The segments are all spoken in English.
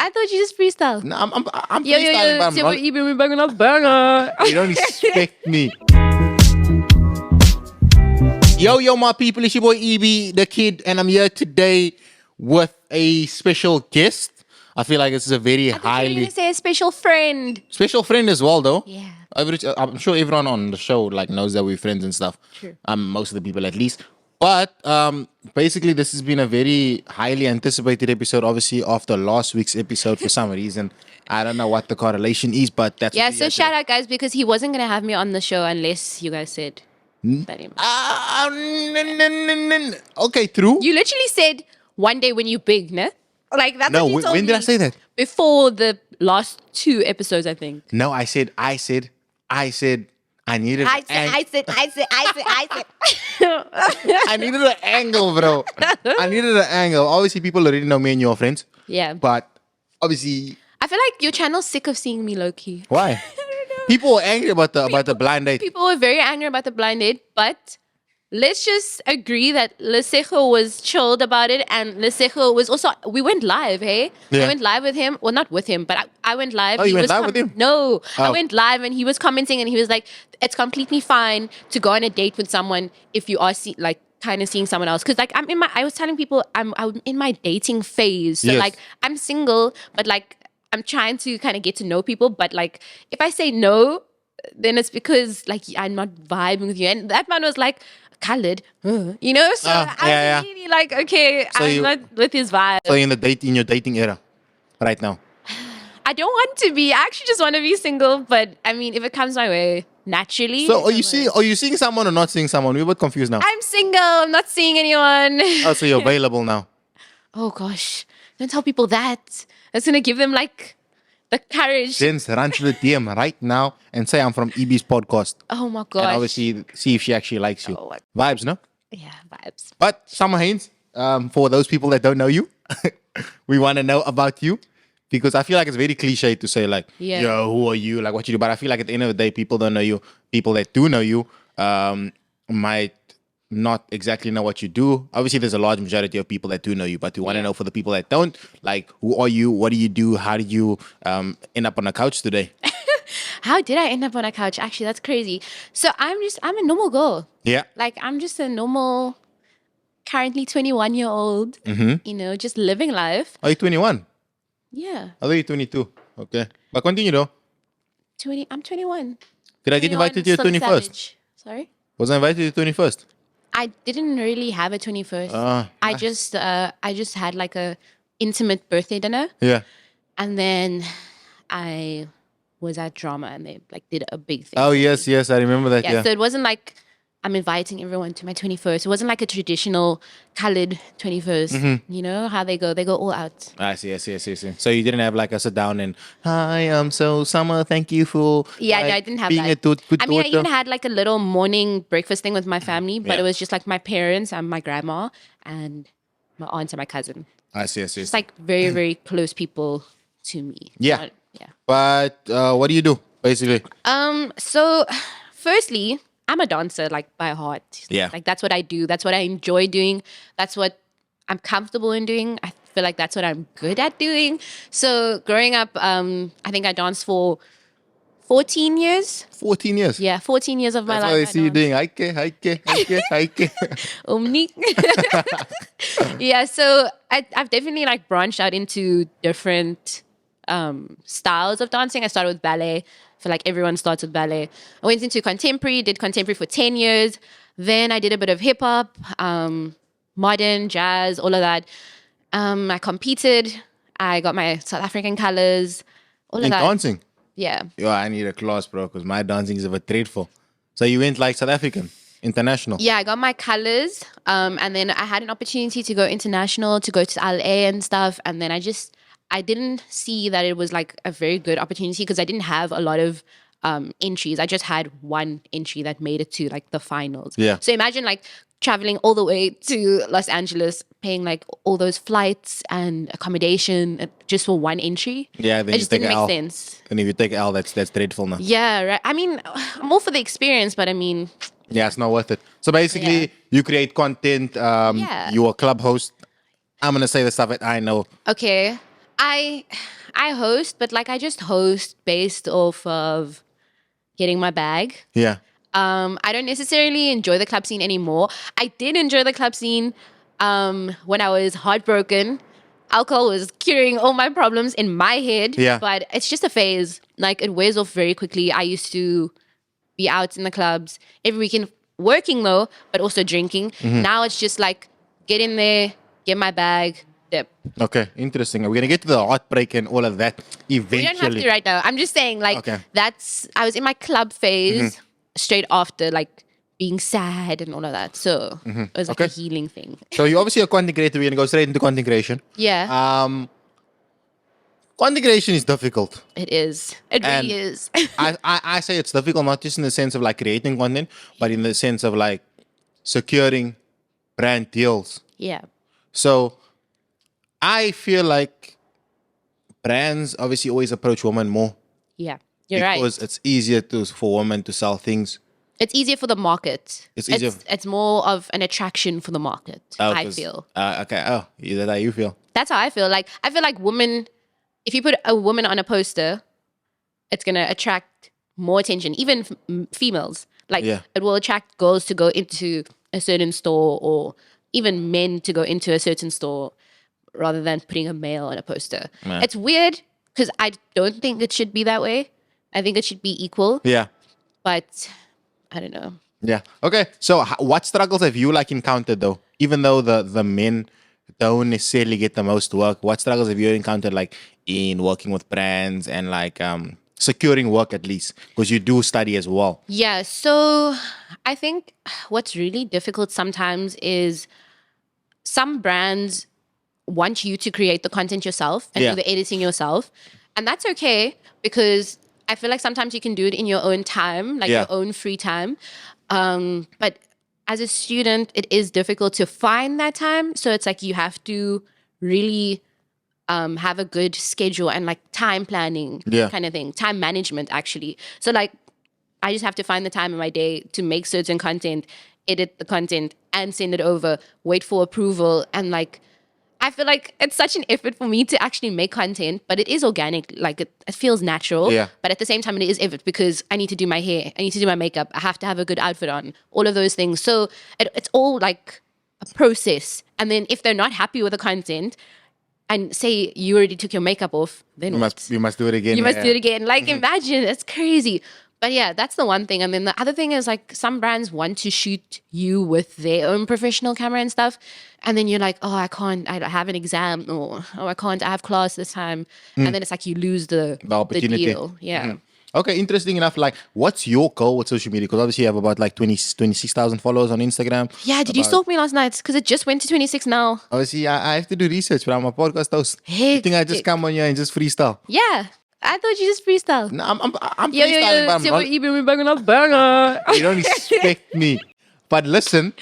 I thought you just freestyle. No, I'm freestyling, but I'm not. Even banging up banger. You don't expect me. Yo, my people, it's your boy EB, the kid, and I'm here today with a special guest. I feel like this is a very I thought you were highly going to say a special friend. special friend as well, though. Yeah. I'm sure everyone on the show knows that we're friends and stuff. True. Most of the people at least. But basically, this has been a very highly anticipated episode. Obviously, after last week's episode, for some reason, I don't know what the correlation is, but that's Yeah, what we so had shout today. out, guys, because he wasn't going to have me on the show unless you guys said that him. Okay, true. You literally said one day when you big, ne? Like, that's No, what you told when did I me. say that? Before the last 2 episodes, I think. No, I said I needed I said. I needed an angle, bro. I needed an angle. Obviously, people already know me and you are friends. Yeah. But obviously, I feel like your channel's sick of seeing me low-key. why? People were angry about the blind date. People were very angry about the blind date, but let's just agree that Lesejo was chilled about it, and Lesejo was also, we went live, hey? Yeah. I went live with him. Well, not with him, but I went live. Oh, you went live with him? No. I Oh. went live and he was commenting and he was like, it's completely fine to go on a date with someone if you are kind of seeing someone else. Because I was telling people I'm in my dating phase. So Yes. I'm single, but I'm trying to kind of get to know people. But if I say no, then it's because I'm not vibing with you. And that man was like, colored, you know? So Yeah. I'm really okay, So I'm not with his vibe. So you're in your dating era right now. I don't want to be. I actually just want to be single. But I mean, if it comes my way naturally. So are you seeing someone or not seeing someone? We're a bit confused now. I'm single. I'm not seeing anyone. Oh, so you're available now. Oh gosh, don't tell people that. That's gonna give them the courage. Then run to the DM right now and say I'm from EB's podcast. Oh my And gosh. obviously see if she actually likes you. Oh, what- Vibes, no? Yeah, vibes. But Summer Heynes, for those people that don't know you, we want to know about you. Because I feel like it's very cliche to say Yeah. yo, who are you? Like what you do. But I feel like at the end of the day, people don't know you. People that do know you might not exactly know what you do. Obviously, there's a large majority of people that do know you, but we want to know for the people that don't, who are you? What do you do? How did you end up on a couch today? How did I end up on a couch? Actually, that's crazy. So I'm a normal girl. Yeah. I'm just a normal, currently 21-year-old, just living life. Are you 21? Yeah. I thought you're 22. Okay. But continue though. I'm 21. Did I get 21, invited to your Slim 21st? Savage. Sorry? Was I invited to your 21st? I didn't really have a 21st. I just had a intimate birthday dinner, Yeah. and then I was at drama and they did a big thing. Oh, yes, I remember that. Yeah, Yeah. so it wasn't I'm inviting everyone to my 21st. It wasn't a traditional colored 21st. Mm-hmm. You know how they go all out. I see. So you didn't have a sit down and, hi, so Summer, thank you for Yeah, no, I didn't have being that. a good I mean, I daughter. even had a little morning breakfast thing with my family, but Yeah. it was just my parents and my grandma and my aunt and my cousin. I see. It's very, very close people to me. Yeah. Not- yeah. But what do you do, basically? So firstly, I'm a dancer by heart. Yeah. That's what I do. That's what I enjoy doing. That's what I'm comfortable in doing. I feel like that's what I'm good at doing. So growing up, I think I danced for 14 years. 14 years. Yeah, 14 years of my That's life. why I I see you danced. doing hike. Omni. Yeah, so I've definitely branched out into different styles of dancing. I started with ballet. I feel like everyone starts with ballet. I went into contemporary, did contemporary for 10 years. Then I did a bit of hip hop, modern, jazz, all of that. I competed. I got my South African colors, all of In that. dancing? Yeah. Yo, I need a class, bro, because my dancing is a bit dreadful. So you went South African, international. Yeah, I got my colors. And then I had an opportunity to go international, to go to LA and stuff. And then I didn't see that it was a very good opportunity because I didn't have a lot of entries. I just had one entry that made it to the finals. Yeah. So imagine traveling all the way to Los Angeles, paying all those flights and accommodation just for one entry. Yeah, then It you just take didn't an make L. sense. And if you take L, that's dreadful now. Yeah, right. I mean, I'm all for the experience, but I mean, Yeah, it's not worth it. So basically, Yeah. you create content. Yeah. You're a club host. I'm going to say the stuff that I know. okay. I host, but like I just host based off of getting my bag. Yeah. I don't necessarily enjoy the club scene anymore. I did enjoy the club scene when I was heartbroken. Alcohol was curing all my problems in my head. Yeah. But it's just a phase. Like it wears off very quickly. I used to be out in the clubs every weekend, working though, but also drinking. Now it's just like get in there, get my bag, dip. Okay, interesting. We're gonna get to the heartbreak and all of that eventually. We don't have to right now. I'm just saying, like, Okay. I was in my club phase straight after, like, being sad and all of that. So it was like a Okay. healing thing. So you're obviously a content creator. We're gonna go straight into content creation. Yeah, Content creation is difficult. it is. It and- really is. I say it's difficult not just in the sense of like creating content, but in the sense of like securing brand deals. Yeah. So I feel like brands obviously always approach women more Yeah. You're right. because it's easier for women to sell things. It's easier for the market. It's easier- It's more of an attraction for the market, I 'Cause- feel. Okay. Oh, is that how you feel? That's how I feel. Like, I feel like women, if you put a woman on a poster, it's going to attract more attention, even females. Like, Yeah. it will attract girls to go into a certain store or even men to go into a certain store rather than putting a male on a poster. Yeah. It's weird because I don't think it should be that way. I think it should be equal, Yeah. but I don't know. Yeah. Okay. So what struggles have you like encountered though? Even though the men don't necessarily get the most work, what struggles have you encountered like in working with brands and like securing work at least? Because you do study as well. Yeah, so I think what's really difficult sometimes is some brands want you to create the content yourself and Yeah. do the editing yourself. And that's okay because I feel like sometimes you can do it in your own time, like Yeah. your own free time. But as a student, it is difficult to find that time. So it's like you have to really have a good schedule and like time planning Yeah. kind of thing, time management actually. So like I just have to find the time in my day to make certain content, edit the content and send it over, wait for approval. And like, I feel like it's such an effort for me to actually make content, but it is organic. Like it feels natural. Yeah. But at the same time, it is effort because I need to do my hair. I need to do my makeup. I have to have a good outfit on, all of those things. So it's all like a process. And then if they're not happy with the content and say you already took your makeup off, then what? You must do it again. You must yeah. do it again. Like, imagine, it's crazy. But yeah, that's the one thing. And then the other thing is like some brands want to shoot you with their own professional camera and stuff. And then you're like, oh, I can't, I have an exam or, oh, I can't, I have class this time. And then it's like you lose the opportunity. deal. Yeah. Okay, interesting enough. Like, what's your goal with social media? Because obviously you have about like 26,000 followers on Instagram. Yeah, did you stalk me last night? Because it just went to 26 now. Obviously, I have to do research, but I'm a podcast host. You think I just Hectic. come on here and just freestyle? Yeah. I thought you just freestyle. No, I'm Yo, freestyling, but I'm not, you been banging up banger. you don't expect me. But listen,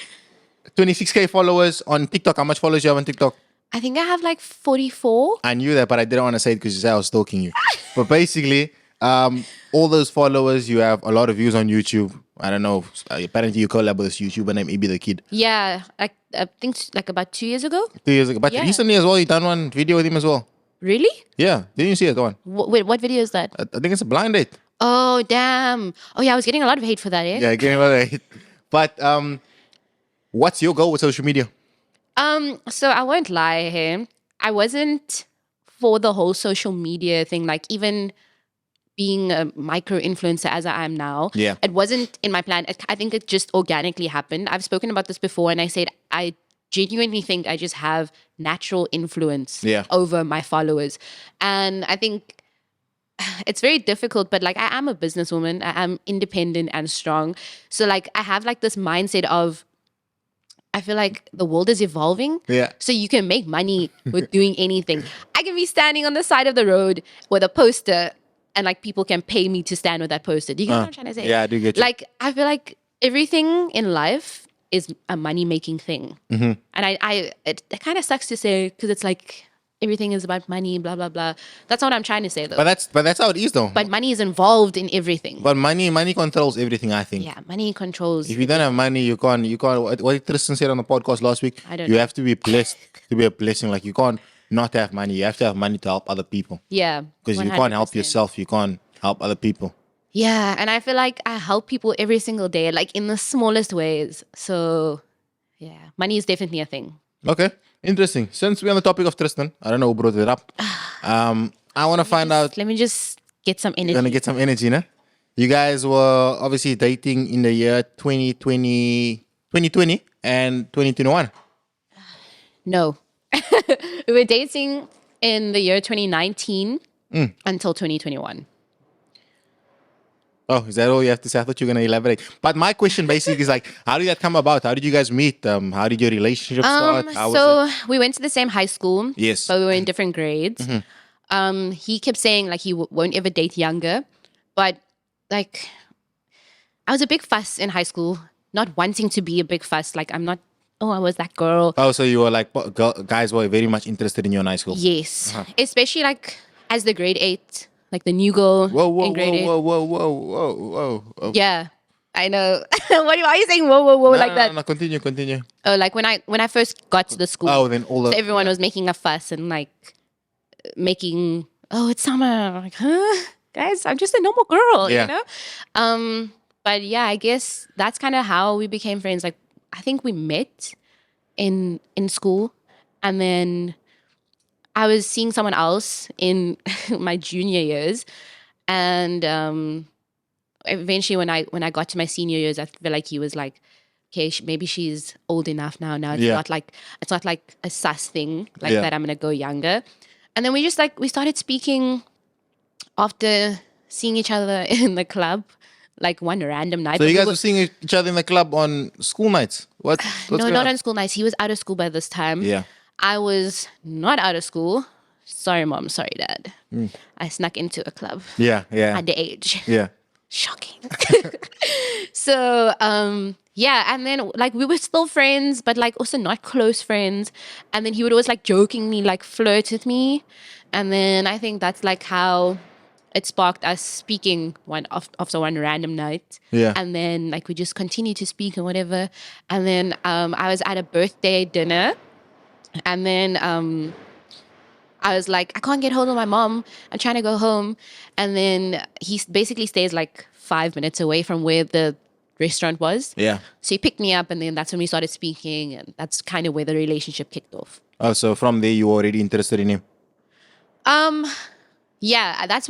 26K followers on TikTok. How much followers you have on TikTok? I think I have like 44. I knew that, but I didn't want to say it because you said I was stalking you. But basically, all those followers, you have a lot of views on YouTube. I don't know. Apparently, you collab with this YouTuber named Ibi the Kid Yeah, like I think like about 2 years ago. 2 years ago. But Yeah. recently as well, you done one video with him as well. Really? Yeah, didn't you see it? Go on. Wait, what video is that? I think it's a blind date. Oh, damn. Oh, yeah, I was getting a lot of hate for that, eh? Yeah, getting what I hate. But what's your goal with social media? So I won't lie here. I wasn't for the whole social media thing, like even being a micro influencer as I am now. Yeah. It wasn't in my plan. I think it just organically happened. I've spoken about this before and I said I genuinely think I just have natural influence Yeah. over my followers. And I think it's very difficult, but like I am a businesswoman. I am independent and strong. So like I have like this mindset of I feel like the world is evolving. Yeah. So you can make money with doing anything. I can be standing on the side of the road with a poster and like people can pay me to stand with that poster. Do you get what I'm trying to say? Yeah, I do get you. Like I feel like everything in life is a money making thing. Mm-hmm. And it kind of sucks to say because it's like everything is about money, blah, blah, blah. That's not what I'm trying to say though. But that's how it is though. But money is involved in everything. But money controls everything, I think. Yeah, money controls. If you don't have money, you can't. What Tristan said on the podcast last week. I don't You know. have to be blessed to be a blessing. Like you can't not have money. You have to have money to help other people. Yeah. Because you can't help 100%. yourself. You can't help other people. Yeah. And I feel like I help people every single day, like in the smallest ways. So yeah, money is definitely a thing. Okay, interesting. Since we're on the topic of Tristan, I don't know who brought it up. I want to find out. Let me just get some energy. You're gonna get some energy, no? You guys were obviously dating in the year 2020 and 2021. No. We were dating in the year 2019 until 2021. Oh, is that all you have to say? I thought you were gonna elaborate. But my question basically is like, how did that come about? How did you guys meet? How did your relationship start? How was So we went to the same high school. Yes. But we were in different grades. He kept saying like he won't ever date younger. But like, I was a big fuss in high school, not wanting to be a big fuss. Like I was that girl. Oh, so you were like, guys were very much interested in you in high school. Yes. Especially like as the grade 8, like the new girl in grade 8. Whoa. Yeah, I know. Why are you saying whoa like that? No, continue. Oh, like when I first got to the school. Oh, then all the... So everyone was making a fuss and like making, oh, it's summer. I'm like, huh? Guys, I'm just a normal girl, Yeah. you know? But yeah, I guess that's kind of how we became friends. Like, I think we met in school, and then I was seeing someone else in my junior years, and eventually when I got to my senior years, I feel like he was like, okay, maybe she's old enough now. Now it's not like a sus thing like that. I'm gonna go younger, and then we started speaking after seeing each other in the club, like one random night. So you guys were seeing each other in the club on school nights? What's no, going not on? on school nights. He was out of school by this time. Yeah. I was not out of school. Sorry, mom. Sorry, dad. I snuck into a club. Yeah. At the age. Yeah. Shocking. So, yeah. And then like we were still friends, but like also not close friends. And then he would always like jokingly like flirt with me. And then I think that's like how it sparked us speaking after one random night. Yeah. And then like we just continued to speak and whatever. And then I was at a birthday dinner. And then I was like, I can't get hold of my mom. I'm trying to go home. And then he basically stays like 5 minutes away from where the restaurant was. Yeah. So he picked me up, and then that's when we started speaking. And that's kind of where the relationship kicked off. Oh, so from there you were already interested in him? Yeah, that's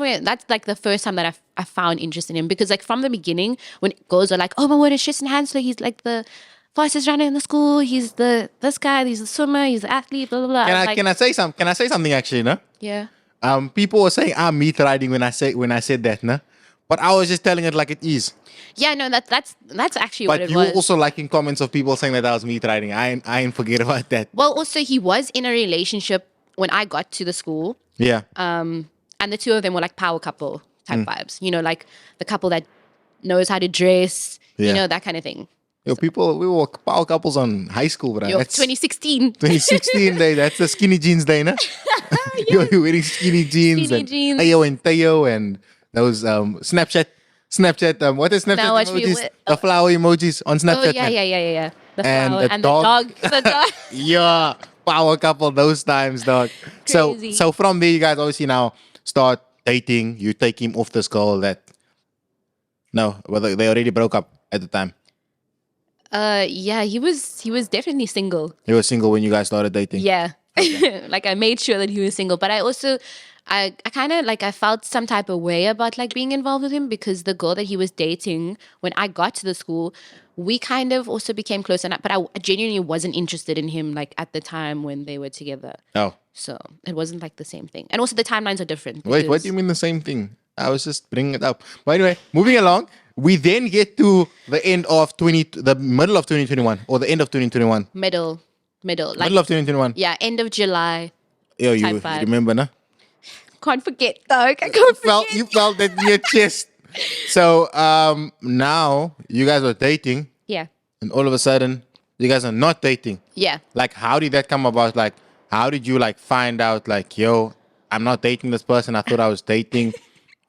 like the first time that I found interest in him. Because like from the beginning, when girls are like, oh my word, it's Tristan Hansler. He's like the fastest runner in the school. He's this guy. He's the swimmer. He's the athlete. Blah blah blah. Can I say something? Can I say something actually? No. Yeah. People were saying I'm meat riding when I said that, no. But I was just telling it like it is. Yeah, no, that's actually what But it you was. were also liking comments of people saying that I was meat riding. I ain't forget about that. Well, also he was in a relationship when I got to the school. Yeah. And the two of them were like power couple type vibes. You know, like the couple that knows how to dress. Yeah. You know, that kind of thing. Yo, we were power couples on high school, bro. Yo, That's 2016. 2016 day. That's the skinny jeans day, no? You're wearing skinny jeans. Skinny and jeans. Teo and those Snapchat. What is Snapchat Now watch me emojis? with- The flower emojis on Snapchat. Oh yeah, man. yeah. The And flower the and dog. the dog. Yeah, power couple those times, dog. Crazy. So from there, you guys obviously now start dating. You take him off this girl that. No, well, they already broke up at the time. Yeah, he was definitely single. He was single when you guys started dating. Yeah. Like I made sure that he was single, but I also I kind of like I felt some type of way about like being involved with him because the girl that he was dating when I got to the school, we kind of also became close, but I genuinely wasn't interested in him like at the time when they were together. Oh, So it wasn't like the same thing, and also the timelines are different. wait, what because- do you mean the same thing? I was just bringing it up. But anyway, moving along, we then get to the middle of 2021 or the end of 2021. Middle, like Middle of 2021. yeah, end of July. Yo, you type vibe. remember, no? Can't forget, dog. I can't forget. You felt that in your chest. So now you guys are dating, Yeah, and all of a sudden you guys are not dating. yeah. Like, how did that come about? Like, how did you like find out? Like, yo, I'm not dating this person. I thought I was dating,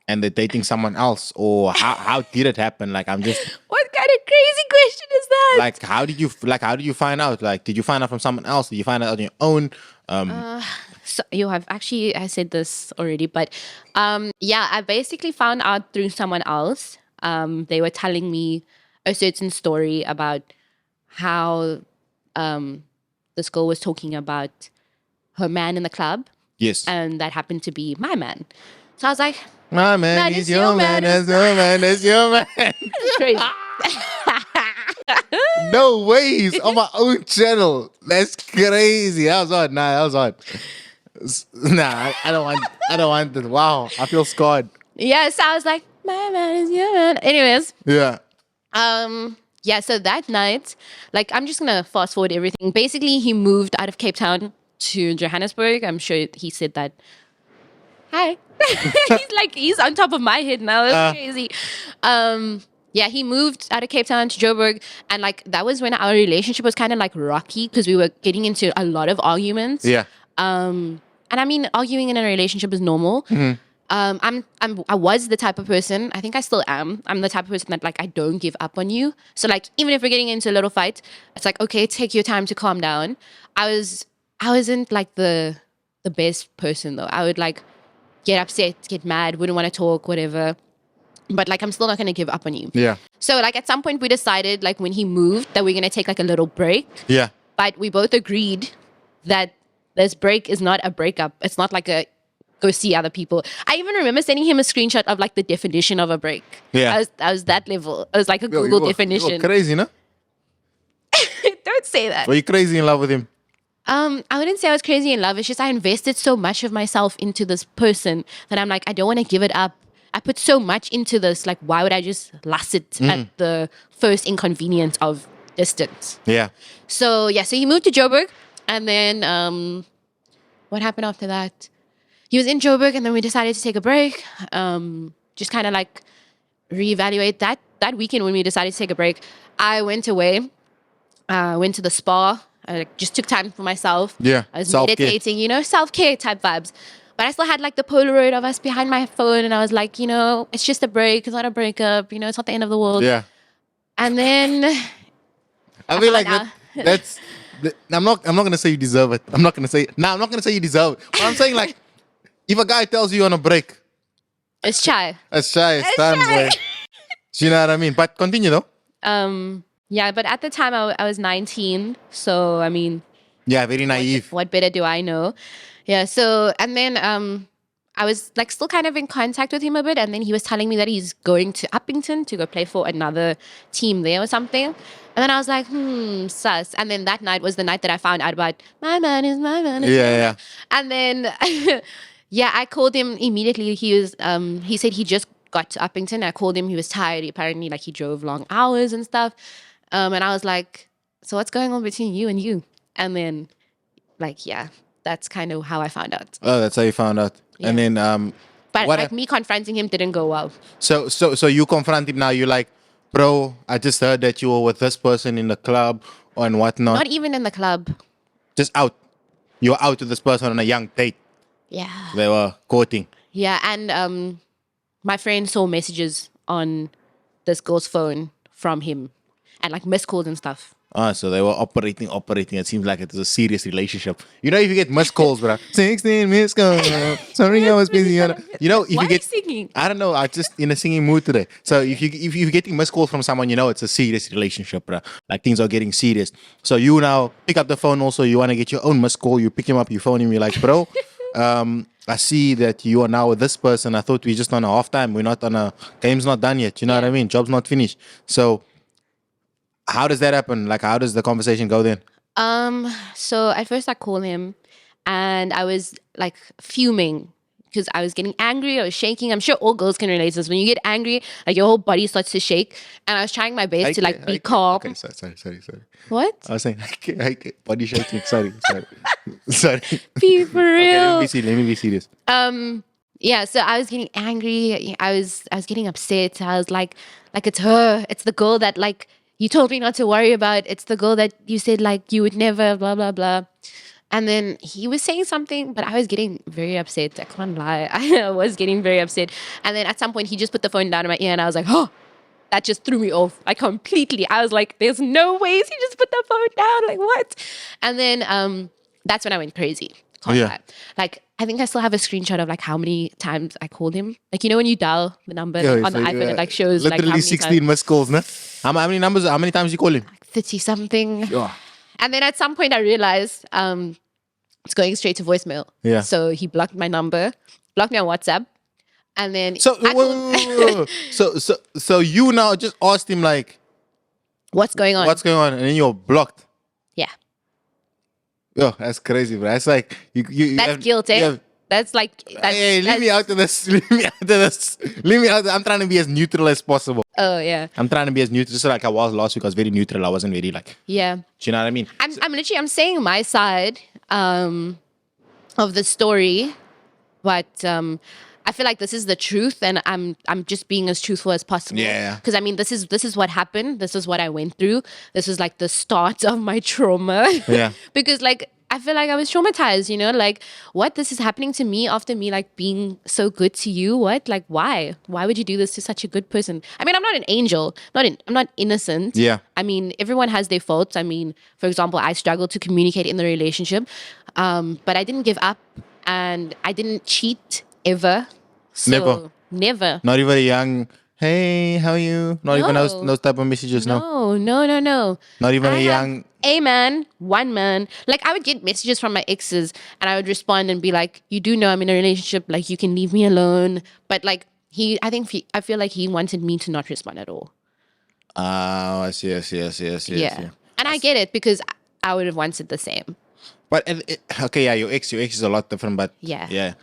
and they're dating someone else. Or how did it happen? Like, I'm just What kind of crazy question is that? like, how did you find out? Like, did you find out from someone else? Did you find out on your own? So you have actually, I said this already, but yeah, I basically found out through someone else. They were telling me a certain story about how this girl was talking about her man in the club, Yes. and that happened to be my man. So I was like, My man, Man, is it's your your man, man, that's your man, that's your man. it's crazy. No ways on my own channel. That's crazy. That was hard. Nah, that was hard. Nah, I don't want this. Wow, I feel scarred. Yeah, so I was like, my man is your man. Anyways, Yeah. yeah, so that night, like, I'm just gonna fast forward everything. Basically, he moved out of Cape Town to Johannesburg. I'm sure he said that. Hi. he's on top of my head now. That's crazy. Yeah, he moved out of Cape Town to Joburg, and like that was when our relationship was kind of like rocky because we were getting into a lot of arguments. Yeah. And I mean, arguing in a relationship is normal. I was the type of person, I think I still am. I'm the type of person that like I don't give up on you. So like even if we're getting into a little fight, it's like, okay, take your time to calm down. I wasn't like the best person though. I would like get upset, get mad, wouldn't want to talk, whatever. But like I'm still not gonna give up on you. Yeah. So like at some point we decided like when he moved that we're gonna take like a little break. Yeah. But we both agreed that this break is not a breakup. It's not like a go see other people. I even remember sending him a screenshot of like the definition of a break. Yeah. I was that level. It was like a Yo, Google you were definition. crazy, no? Don't say that. Were you crazy in love with him? I wouldn't say I was crazy in love. It's just I invested so much of myself into this person that I'm like, I don't want to give it up. I put so much into this. Like, why would I just last it at the first inconvenience of distance? Yeah. So yeah, so he moved to Joburg, and then what happened after that? He was in Joburg, and then we decided to take a break. Just kind of like reevaluate that weekend when we decided to take a break. I went away, went to the spa. I like, just took time for myself. Yeah, I was self-care. meditating, self-care type vibes. But I still had like the Polaroid of us behind my phone, and I was like, it's just a break. It's not a breakup. It's not the end of the world. Yeah. And then I feel like found I'm not gonna say you deserve it. I'm not gonna say you deserve it. But I'm saying like if a guy tells you on a break, it's chai. it's shy, it's time, shy. boy. Do you know what I mean? But continue though. Yeah, but at the time I was 19, so I mean, Yeah, very naive. what better do I know? Yeah, so and then I was like still kind of in contact with him a bit, and then he was telling me that he's going to Uppington to go play for another team there or something. And then I was like, sus. And then that night was the night that I found out about my man is my man. Yeah. And then yeah, I called him immediately. He said he just got to Uppington. I called him. He was tired. Apparently, like he drove long hours and stuff. And I was like, so what's going on between you and you? And then like, yeah, that's kind of how I found out. Oh, that's how you found out. Yeah. And then But what like me confronting him didn't go well. so you confront him now, you're like, bro, I just heard that you were with this person in the club and whatnot. Not even in the club. Just out. You were out with this person on a young date. Yeah. They were courting. Yeah, and my friend saw messages on this girl's phone from him and like missed calls and stuff. Ah, so they were operating. It seems like it was a serious relationship. You know, if you get missed calls, bro. 16 missed calls. Sorry, I was busy. You know, if Why you get are you singing? I don't know. I'm just in a singing mood today. So if you're getting missed calls from someone, it's a serious relationship, bro. Like things are getting serious. So you now pick up the phone. Also, you want to get your own missed call. You pick him up. You phone him. You're like, bro, I see that you are now with this person. I thought we just on a half time. We're not on a game's not done yet. You know what I mean? Job's not finished. So how does that happen? Like, how does the conversation go then? So at first I called him and I was like fuming because I was getting angry. I was shaking. I'm sure all girls can relate to this. When you get angry, like your whole body starts to shake. And I was trying my best to like be calm. Okay, sorry. What? I was saying, I get body shaking. Sorry. Be for real. Okay, let me be serious. Yeah, so I was getting angry. I was getting upset. I was like it's her. It's the girl that like you told me not to worry about. It's the girl that you said like you would never, blah, blah, blah. And then he was saying something, but I was getting very upset. I can't lie. I was getting very upset. And then at some point, he just put the phone down in my ear and I was like, oh, that just threw me off. Like completely. I was like, there's no ways he just put the phone down. Like what? And then that's when I went crazy. Can't Yeah. lie. Like, I think I still have a screenshot of like how many times I called him. Like, when you dial the number Yeah, on the so, iPhone, it like shows like how literally many 16 times. missed calls, no? How many numbers? How many times you call him? 30 something. Yeah. And then at some point I realized it's going straight to voicemail. Yeah. So he blocked my number, blocked me on WhatsApp. And then So, I called, wait. So you now just asked him like, what's going on? what's going on? And then you're blocked. Yeah. Yo, that's crazy, bro. That's like, you That's have, guilt, you eh? have- That's like, that's, hey, leave me out of this. Leave me out of this. Leave me out. I'm trying to be as neutral as possible. oh yeah. I'm trying to be as neutral. Just like I was last week, I was very neutral. I wasn't very like, Yeah. do you know what I mean? I'm saying my side of the story, but I feel like this is the truth, and I'm just being as truthful as possible. Yeah. Because I mean, this is what happened. This is what I went through. This was like the start of my trauma. Yeah. Because like I feel like I was traumatized. Like what, this is happening to me after me like being so good to you. What, like why? Why would you do this to such a good person? I mean, I'm not an angel. I'm not innocent. Yeah. I mean, everyone has their faults. I mean, for example, I struggled to communicate in the relationship, but I didn't give up and I didn't cheat ever. So, never. Not even a young, hey, how are you? Not even those type of messages, no. No. Not even I a have young, a man, one man. Like I would get messages from my exes and I would respond and be like, you do know I'm in a relationship, like you can leave me alone. But like I feel like he wanted me to not respond at all. oh, I see. Yeah. And I get it because I would have wanted the same. But, okay, yeah, your ex is a lot different, but Yeah.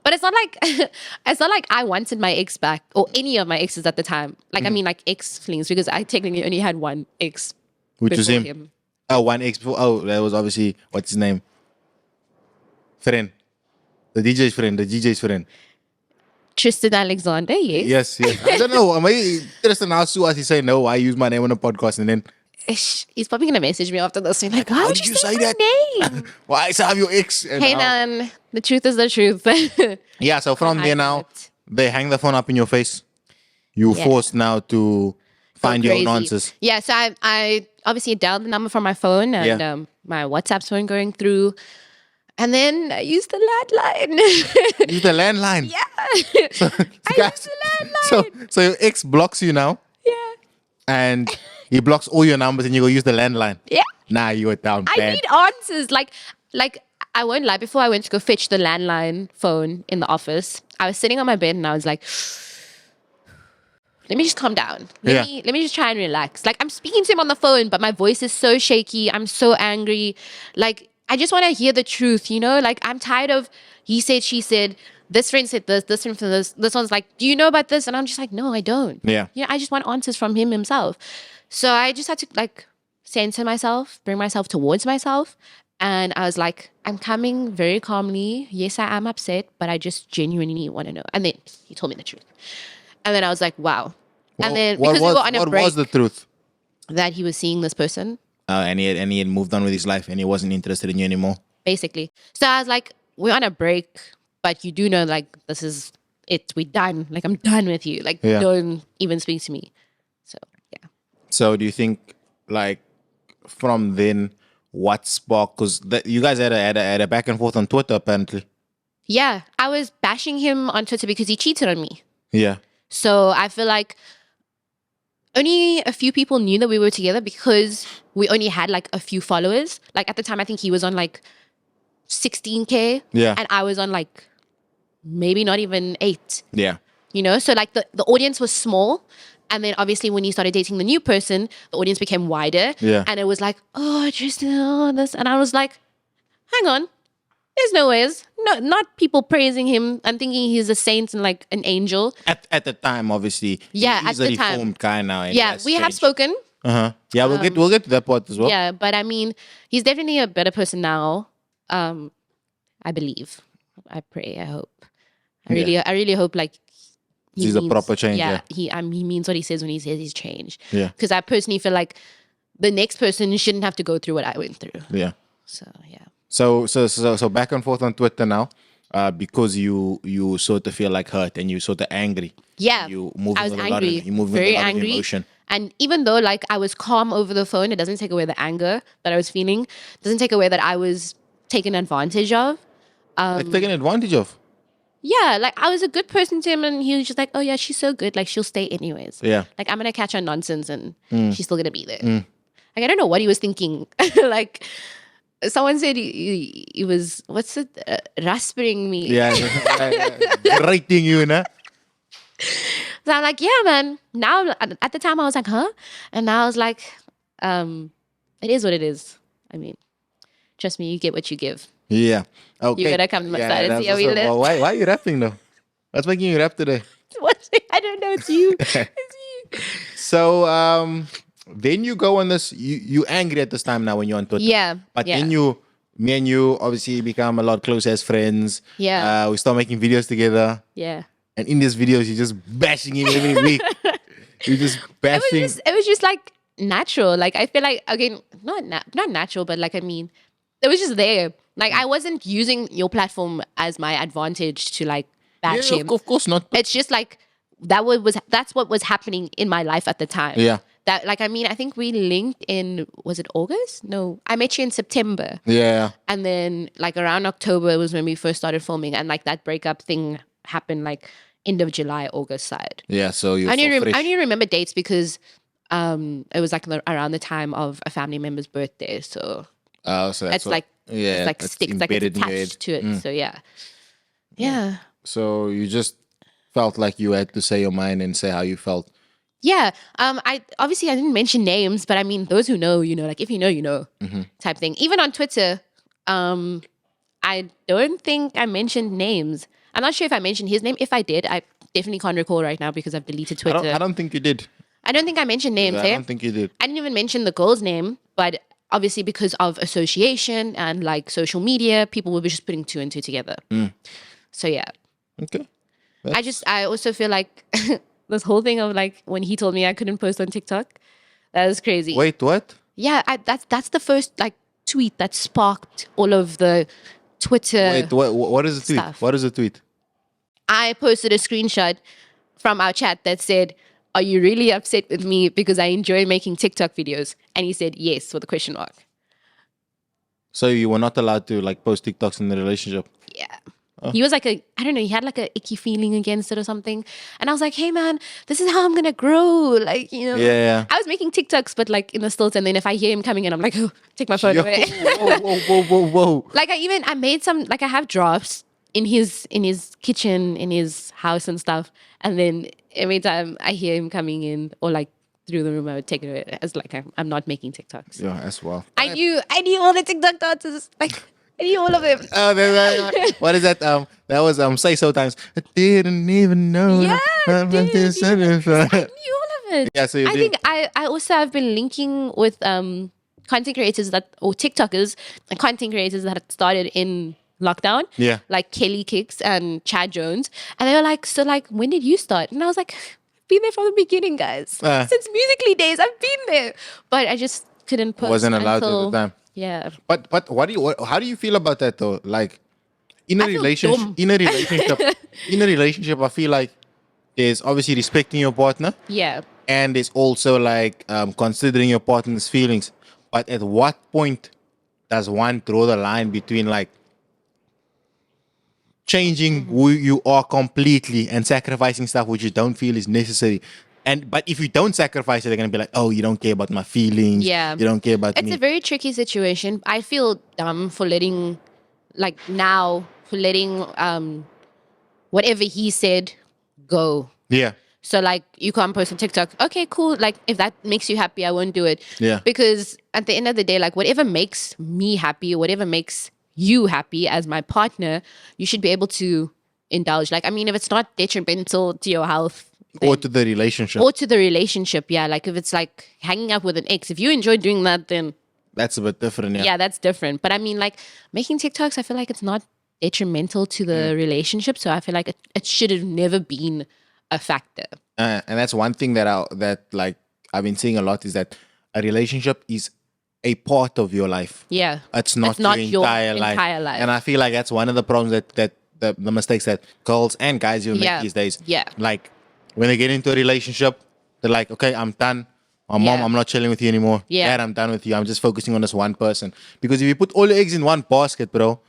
But it's not like I wanted my ex back or any of my exes at the time. Like I mean like ex flings, because I technically only had one ex. Which was before him. Oh, one ex before. Oh, that was obviously, what's his name? Friend. The DJ's friend. Tristan Alexander, yes. Yes. I don't know. Maybe Tristan asked you as he say no, I use my name on the podcast and then, He's probably gonna message me after this. He's like, why would did you you say say my that? name? why is have your ex? And Hey now- man, the truth is the truth. Yeah, so from I there hide now, it. they hang the phone up in your face. You're Yeah. forced now to find your own Crazy. answers. Yeah, so I obviously dialed the number from my phone and Yeah. my WhatsApp's phone going through. And then I used the landline. Use the landline. yeah. I Guys, used the landline. so your ex blocks you now yeah. and he blocks all your numbers and you go use the landline. Yeah. Nah, you were down I bad. need answers. Like I won't lie. Before I went to go fetch the landline phone in the office, I was sitting on my bed and I was like, let me just calm down. Let me just try and relax. Like I'm speaking to him on the phone, but my voice is so shaky. I'm so angry. Like I just want to hear the truth, Like I'm tired of he said, she said, this friend said this friend said this. This one's like, do you know about this? And I'm just like, no, I don't. Yeah. I just want answers from him himself. So I just had to like center myself, bring myself towards myself. And I was like, I'm coming very calmly. Yes, I am upset, but I just genuinely want to know. And then he told me the truth. And then I was like, wow. And then because we were on a break, what was the truth? that he was seeing this person, And he had moved on with his life and he wasn't interested in you anymore. basically. So I was like, we're on a break, but you do know, like, this is it. We're done. Like, I'm done with you. Like, Yeah. don't even speak to me. So, yeah. So do you think, like, from then, what sparked? Because you guys had a back and forth on Twitter, apparently. Yeah. I was bashing him on Twitter because he cheated on me. Yeah. So I feel like only a few people knew that we were together because we only had like a few followers. Like at the time, I think he was on like 16K. Yeah. And I was on like maybe not even 8. Yeah. So like the audience was small. And then obviously when he started dating the new person, the audience became wider. Yeah. And it was like, oh, Tristan, oh, this. And I was like, hang on. There's no ways. No, not people praising him and thinking he's a saint and like an angel. At the time, obviously. Yeah, he's at a the time. reformed guy now. And Yeah, we have spoken. Yeah, we'll get to that part as well. Yeah, but I mean, he's definitely a better person now. I believe. I pray. I hope. I really hope like He's a proper change, yeah. He means what he says when he says he's changed. Yeah. Because I personally feel like the next person shouldn't have to go through what I went through. Yeah. So yeah. So back and forth on Twitter now, because you sort of feel like hurt and you sort of angry. Yeah. You move I was with a lot angry. of, you move very with a lot angry. of emotion. And even though like I was calm over the phone, it doesn't take away the anger that I was feeling. It doesn't take away that I was taken advantage of. Like taken advantage of. Yeah, like I was a good person to him, and he was just like, "Oh yeah, she's so good. Like she'll stay anyways. Yeah. Like I'm gonna catch her nonsense, and she's still gonna be there." Like I don't know what he was thinking. Like someone said he was what's it rasping me. Yeah. Rating you, nah? So I'm like, yeah, man. Now at the time I was like, huh? And now I was like, it is what it is. I mean, trust me, you get what you give. Yeah. Okay. You gotta come to my side and that's see how we also- live. well, why are you rapping though? What's making you rap today? What? I don't know. It's you. It's you. So then you go on this. You angry at this time now when you're on Twitter. Yeah. But yeah. then me and you obviously become a lot closer as friends. Yeah. We start making videos together. Yeah. And in these videos, you're just bashing him every week. You're just bashing. It was just like natural. Like I feel like again, not natural, but like I mean, it was just there. Like I wasn't using your platform as my advantage to like bash him. Of course not. It's just like that's what was happening in my life at the time. Yeah. That like I mean, I think we linked in was it August? No, I met you in September. Yeah. And then like around October was when we first started filming, and like that breakup thing happened like end of July, August side. Yeah. So you. I only remember dates because it was like around the time of a family member's birthday. So So that's it's like yeah, it's like that's sticks, like embedded it's in your attached head. to it. So yeah. Yeah. So you just felt like you had to say your mind and say how you felt. Yeah. I didn't mention names, but I mean those who know, you know, like if you know, you know, type thing. Even on Twitter, I don't think I mentioned names. I'm not sure if I mentioned his name. If I did, I definitely can't recall right now because I've deleted Twitter. I don't think you did. I don't think I mentioned names. I don't think you did. I didn't even mention the girl's name, but obviously because of association and like social media, people were just putting two and two together. So yeah. Okay. I also feel like this whole thing of like when he told me I couldn't post on TikTok, that was crazy. Wait, what? Yeah, that's the first like tweet that sparked all of the Twitter. Wait, what is the tweet? stuff. What is the tweet? I posted a screenshot from our chat that said, "Are you really upset with me because I enjoy making TikTok videos?" And he said yes with a question mark. So you were not allowed to like post TikToks in the relationship. Yeah. He was like I don't know, he had like a icky feeling against it or something. And I was like, hey man, this is how I'm gonna grow. Like, you know. Yeah. I was making TikToks, but like in the stilts, and then if I hear him coming in, I'm like, oh, take my phone Yo, away. whoa. Like I made some, like I have drafts in his kitchen, in his house and stuff. And then every time I hear him coming in or like through the room, I would take it away as like I'm not making TikToks. Yeah, that's wild. I knew all the TikTok dances. Like I knew all of them. What is that? That was Say So Times. I didn't even know. Yeah, I dude, I knew all of it. Yeah, so you I think I also have been linking with content creators or TikTokers and content creators that had started in lockdown. Yeah. Like Kelly Kicks and Chad Jones. And they were like, so like when did you start? And I was like, I've been there from the beginning, guys. Since Musically days, I've been there. But I just couldn't post. Wasn't allowed until, at the time. Yeah. But how do you feel about that though? Like in a I feel relationship, dumb. in a relationship, I feel like there's obviously respecting your partner, Yeah. and there's also like considering your partner's feelings. But at what point does one draw the line between like changing who you are completely and sacrificing stuff which you don't feel is necessary? But if you don't sacrifice it, they're gonna be like, "Oh, you don't care about my feelings. Yeah. You don't care about It's me." a very tricky situation. I feel dumb for letting whatever he said go. Yeah. So like you can't post on TikTok. Okay, cool. Like if that makes you happy, I won't do it. Yeah. Because at the end of the day, like whatever makes me happy, whatever makes you happy as my partner, you should be able to indulge. Like I mean, if it's not detrimental to your health. Or to the relationship. Or to the relationship, yeah. Like if it's like hanging out with an ex, if you enjoy doing that, then That's a bit different, yeah. yeah, that's different. But I mean, like making TikToks, I feel like it's not detrimental to the relationship. So I feel like it should have never been a factor. And that's one thing that I've been seeing a lot is that a relationship is a part of your life. Yeah. It's not your entire life. And I feel like that's one of the problems that the mistakes that girls and guys will make these days. Yeah. Like when they get into a relationship, they're like, okay, I'm done. Mom, I'm not chilling with you anymore. Yeah. Dad, I'm done with you. I'm just focusing on this one person. Because if you put all your eggs in one basket, bro,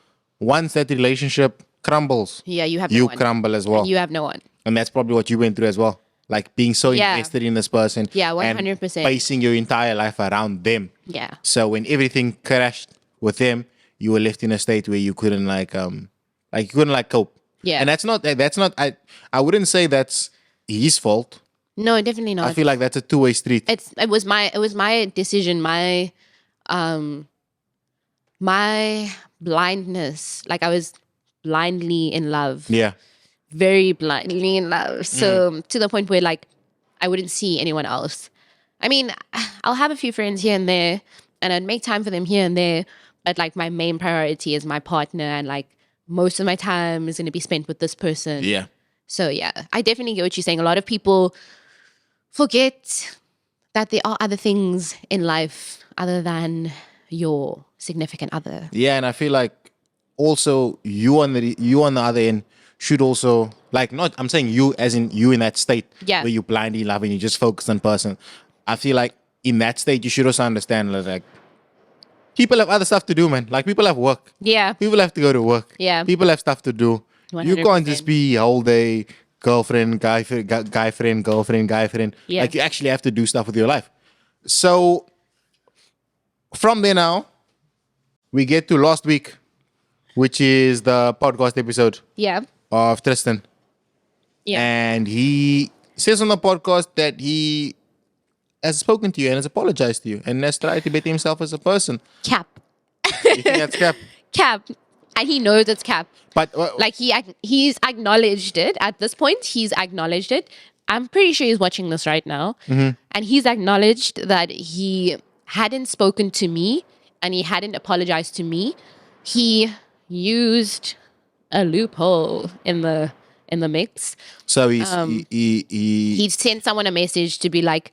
once that relationship crumbles, Yeah, you have no you one. crumble as well. And you have no one. And that's probably what you went through as well. Like being so Yeah. invested in this person. Yeah, and 100%. basing your entire life around them. Yeah. So when everything crashed with them, you were left in a state where you couldn't you couldn't cope. Yeah. And that's not I wouldn't say that's his fault. No, definitely not. I feel like that's a two-way street. It was my decision, my blindness. Like I was blindly in love. Yeah. Very blindly in love. So to the point where like I wouldn't see anyone else. I mean, I'll have a few friends here and there and I'd make time for them here and there, but like my main priority is my partner, and like most of my time is going to be spent with this person. Yeah. So yeah, I definitely get what you're saying. A lot of people forget that there are other things in life other than your significant other. Yeah, and I feel like also you on the other end should also not, I'm saying you as in you in that state Yeah. where you blindly love and you just focus on person. I feel like in that state you should also understand that like people have other stuff to do, man. Like people have work. Yeah. People have to go to work. Yeah. People have stuff to do. You can't 100%. just be whole day girlfriend, guy friend, girlfriend, guy friend. Yeah. Like you actually have to do stuff with your life. So from there now, we get to last week, which is the podcast episode Yeah. of Tristan. Yeah. And he says on the podcast that he has spoken to you and has apologized to you and has tried to better himself as a person. Cap. You think that's cap? Cap. And he knows it's cap. But Like he's acknowledged it at this point. He's acknowledged it. I'm pretty sure he's watching this right now. And he's acknowledged that he hadn't spoken to me and he hadn't apologized to me. He used a loophole in the mix. so he's He sent someone a message to be like,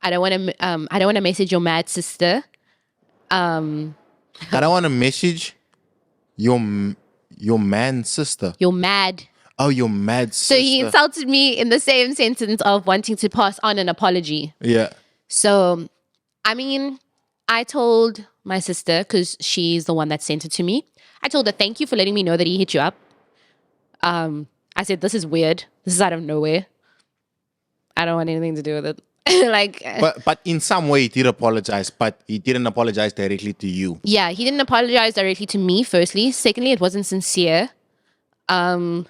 I don't want to message your mad sister. I don't want to message your man sister. You're mad. Oh, your mad sister. So he insulted me in the same sentence of wanting to pass on an apology. Yeah. So, I mean, I told my sister, because she's the one that sent it to me, I told her, thank you for letting me know that he hit you up. I said, this is weird. This is out of nowhere. I don't want anything to do with it. But in some way he did apologize, but he didn't apologize directly to you. Yeah, he didn't apologize directly to me, firstly. Secondly, it wasn't sincere. And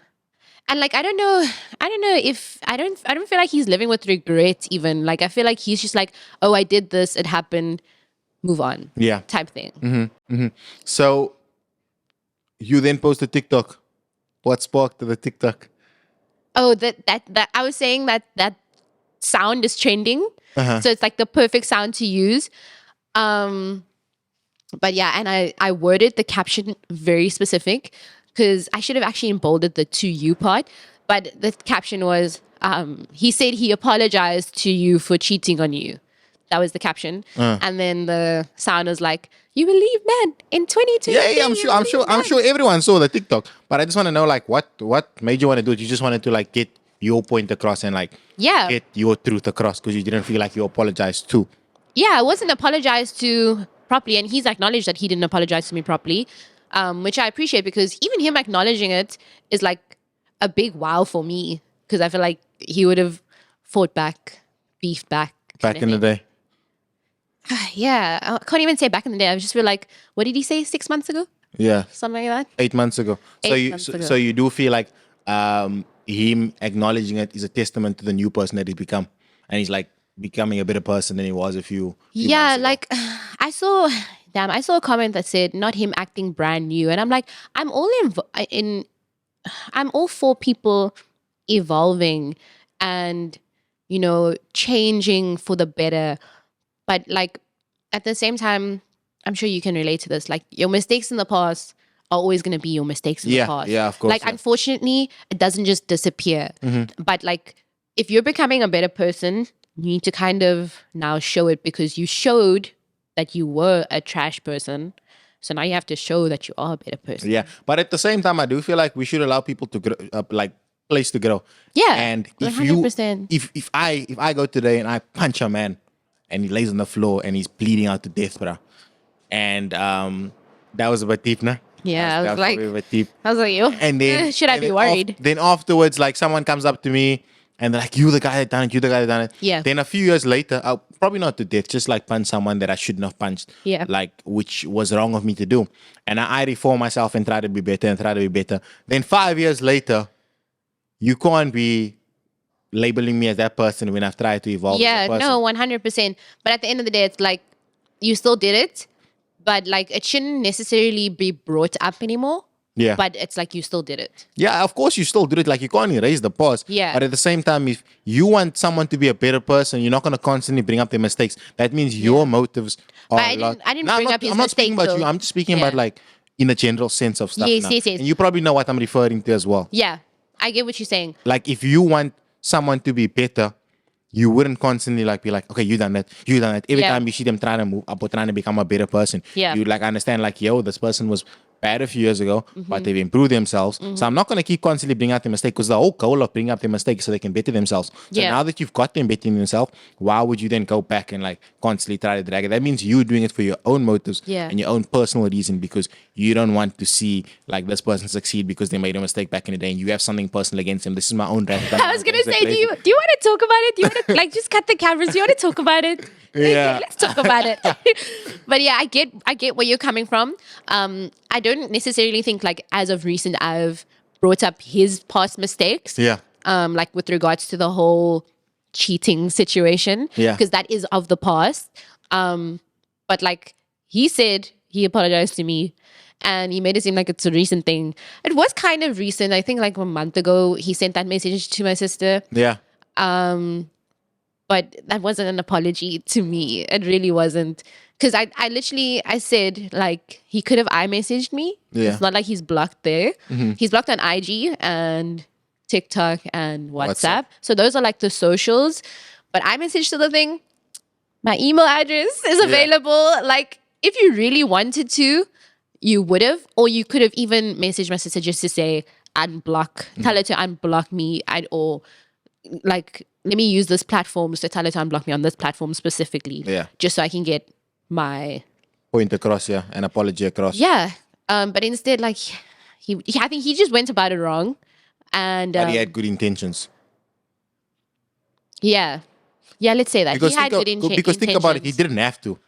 like I don't know if I don't feel like he's living with regret even. Like I feel like he's just like, oh, I did this, it happened, move on. Yeah. Type thing. So you then posted TikTok. What sparked the TikTok? Oh, that I was saying that sound is trending. So it's like the perfect sound to use. But yeah, and I worded the caption very specific because I should have actually bolded the to you part. But the caption was, he said he apologized to you for cheating on you. That was the caption. And then the sound was like, you believe men in 2020. Yeah, I'm sure everyone saw the TikTok. But I just want to know like what made you want to do it? You just wanted to like get your point across and like get your truth across because you didn't feel like you apologized too. Yeah, I wasn't apologized to properly, and he's acknowledged that he didn't apologize to me properly, which I appreciate because even him acknowledging it is like a big wow for me because I feel like he would have fought back, beefed back. Back in the day. Yeah, I can't even say back in the day. I just feel like, what did he say 6 months ago? Yeah. Something like that? 8 months ago. So you do feel like him acknowledging it is a testament to the new person that he's become. And he's like becoming a better person than he was a few yeah, months ago. like I saw a comment that said not him acting brand new. And I'm like, I'm all for people evolving and, you know, changing for the better. But like at the same time, I'm sure you can relate to this. Like your mistakes in the past are always going to be your mistakes in the past. Yeah, of course. Like unfortunately, it doesn't just disappear. But like if you're becoming a better person, you need to kind of now show it because you showed that you were a trash person. So now you have to show that you are a better person. Yeah, but at the same time, I do feel like we should allow people to grow, place to grow. Yeah, and if 100%. if I go today and I punch a man and he lays on the floor and he's bleeding out to death, bro, and that was a bit deep, nah? Yeah, I was That's like, probably a bit deep. yo, And then should I and be then worried? Then afterwards, like someone comes up to me and they're like, "You the guy that done it. You the guy that done it." Yeah. Then a few years later, I'll probably not to death, just like punch someone that I shouldn't have punched. Yeah. Like which was wrong of me to do, and I reform myself and try to be better and try to be better. Then 5 years later, you can't be labeling me as that person when I've tried to evolve. Yeah, as a person. no, 100%. But at the end of the day, it's like you still did it, but like it shouldn't necessarily be brought up anymore. Yeah. But it's like you still did it. Yeah, of course you still do it. Like you can't erase the past. Yeah. But at the same time, if you want someone to be a better person, you're not going to constantly bring up their mistakes. That means your motives are But I a lot. didn't No, bring I'm up his I'm not speaking mistakes, about you. though. I'm just speaking Yeah. about like in a general sense of stuff. Yes, now. yes, yes. And you probably know what I'm referring to as well. Yeah, I get what you're saying. Like if you want someone to be better, you wouldn't constantly like be like, okay, you done that. Every Yeah. time you see them trying to move up or trying to become a better person, Yeah. you like understand like, yo, this person was bad a few years ago, Mm-hmm. but they've improved themselves. So I'm not going to keep constantly bringing out their mistake because the whole goal of bringing up their mistakes is so they can better themselves. So Yeah. now that you've got them bettering themselves, why would you then go back and like constantly try to drag it? That means you doing it for your own motives Yeah. and your own personal reason because you don't want to see like this person succeed because they made a mistake back in the day and you have something personal against them. This is my own rant. I was gonna say, do you want to talk about it? Do you want to like just cut the cameras? Do you want to talk about it? Yeah. Let's talk about it. But yeah, I get where you're coming from. I don't necessarily think like as of recent I've brought up his past mistakes. Yeah. Like with regards to the whole cheating situation. Yeah. Because that is of the past. But like he said he apologized to me and he made it seem like it's a recent thing. It was kind of recent. I think like a month ago he sent that message to my sister. Yeah. But that wasn't an apology to me. It really wasn't. Because I literally, I said, like, he could have iMessaged me. Yeah. It's not like he's blocked there. He's blocked on IG and TikTok and WhatsApp. So those are like the socials. But iMessage to the thing, my email address is available. Like, if you really wanted to, you would have. Or you could have even messaged my sister just to say, unblock. Tell her to unblock me or like, let me use this platform to tell her to unblock me on this platform specifically. Yeah. Just so I can get my Point across, yeah. An apology across. yeah. But instead, like I think he just went about it wrong, and But he had good intentions. yeah, let's say that Because, he had good because think about it, he intentions. didn't have to.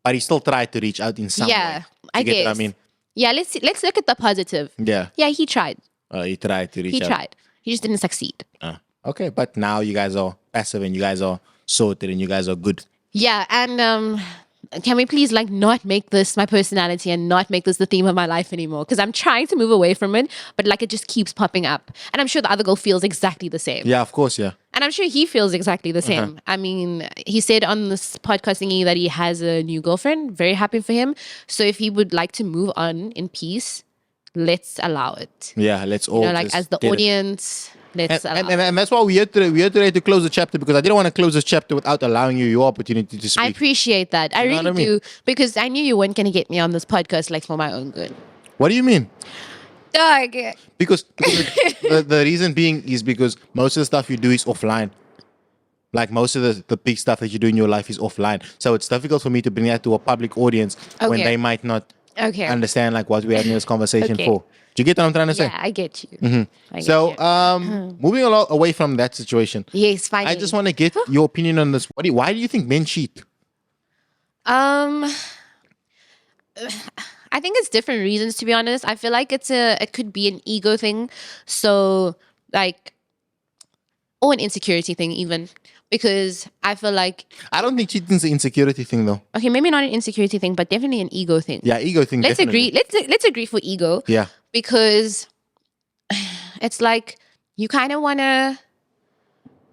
But he still tried to reach out in some Yeah, way. I You get guess. what I mean? Yeah, let's look at the positive. Yeah. Yeah, he tried. He tried to reach He out. tried. He just didn't succeed. Okay, but now you guys are passive and you guys are sorted and you guys are good. Yeah, and can we please like not make this my personality and not make this the theme of my life anymore? Because I'm trying to move away from it, but like it just keeps popping up. And I'm sure the other girl feels exactly the same. Yeah, of course, yeah. And I'm sure he feels exactly the same. I mean, he said on this podcast thingy that he has a new girlfriend. Very happy for him. So if he would like to move on in peace, let's allow it. Yeah, let's all Like just as the get it. audience, let's allow it. And that's why we're here today. We're here today to close the chapter because I didn't want to close this chapter without allowing you your opportunity to I speak. appreciate that. I You know really what I mean? do. Because I knew you weren't going to get me on this podcast like for my own good. What do you mean? Dog. Because the reason being is because most of the stuff you do is offline. Like most of the big stuff that you do in your life is offline. So it's difficult for me to bring that to a public audience when Okay. they might not Okay. understand like what we're having this conversation Okay. for. Do you get what I'm trying to say? Yeah, I get you. I get So, you. moving away from that situation, Yes, finally. I just want to get your opinion on this. Why do you think men cheat? I think it's different reasons, to be honest. I feel like it could be an ego thing. So like, or an insecurity thing even. Because I feel like, I don't think cheating's an insecurity thing, though. okay, maybe not an insecurity thing, but definitely an ego thing. Yeah, ego thing. Let's definitely. agree. Let's agree for ego. Yeah, Because it's like you kind of want to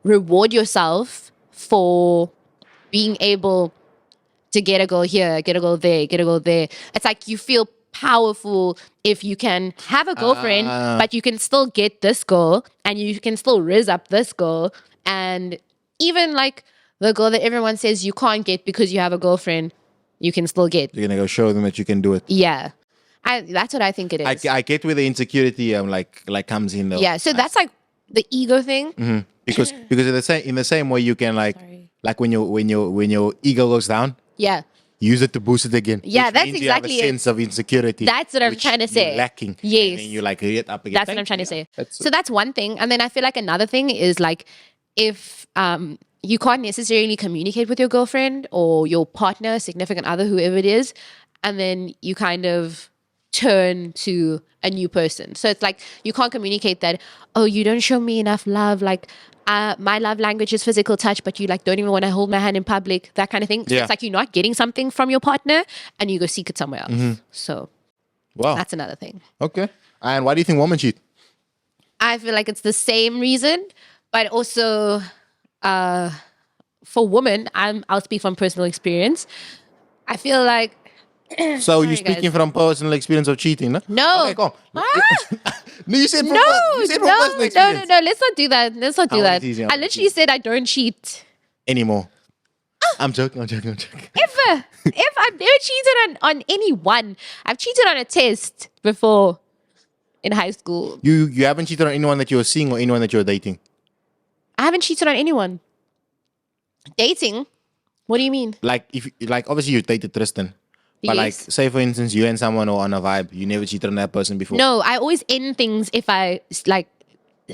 reward yourself for being able to get a goal here, get a goal there, get a goal there. It's like you feel powerful if you can have a girlfriend, but you can still get this goal and you can still raise up this goal. And even like the goal that everyone says you can't get because you have a girlfriend, you can still get. you're gonna go show them that you can do it. Yeah. That's what I think it is. I get where the insecurity like comes in though. Yeah. So that's like the ego thing. Because in the same way you can like Sorry. like when your ego goes down, Yeah. use it to boost it again. Yeah, Which that's means you have exactly a it. sense of insecurity. That's what I'm which trying to you're say. lacking. Yes. And then you like hit up again. That's what I'm trying to say. That's So that's one thing. And then I feel like another thing is like if you can't necessarily communicate with your girlfriend or your partner, significant other, whoever it is, and then you kind of turn to a new person. So it's like you can't communicate that, oh, you don't show me enough love. Like my love language is physical touch, but you like don't even want to hold my hand in public, that kind of thing. So Yeah. it's like you're not getting something from your partner and you go seek it somewhere else. So wow. that's another thing. Okay. And why do you think women cheat? I feel like it's the same reason, but also for women, I'll speak from personal experience. I feel like So you're guys. speaking from personal experience of cheating, no? No. Okay, come on. Ah! No, you said from, no, you said from no, personal no, experience. no, no. Let's not do that. Let's not do I'm that. teasing, I I'm literally said I don't cheat. Anymore. Ah! I'm joking. Ever. If I've never cheated on anyone. I've cheated on a test before in high school. You haven't cheated on anyone that you're seeing or anyone that you're dating? I haven't cheated on anyone. Dating? What do you mean? Like obviously you dated Tristan. But like Yes. say for instance you and someone are on a vibe, you never cheated on that person before. No, I always end things if I like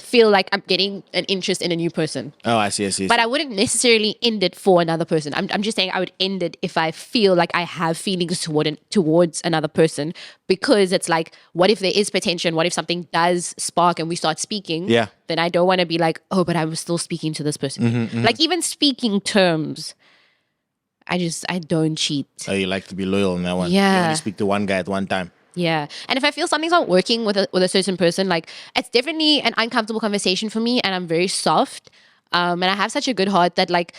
feel like I'm getting an interest in a new person. Oh, I see. But I wouldn't necessarily end it for another person. I'm just saying I would end it if I feel like I have feelings towards another person, because it's like, what if there is potential? What if something does spark and we start speaking? Yeah. Then I don't want to be like, oh, but I was still speaking to this person. Mm-hmm, Like even speaking terms, I don't cheat. Oh, you like to be loyal in that one. Yeah. You only speak to one guy at one time. Yeah. And if I feel something's not working with a certain person, like it's definitely an uncomfortable conversation for me, and I'm very soft. And I have such a good heart that like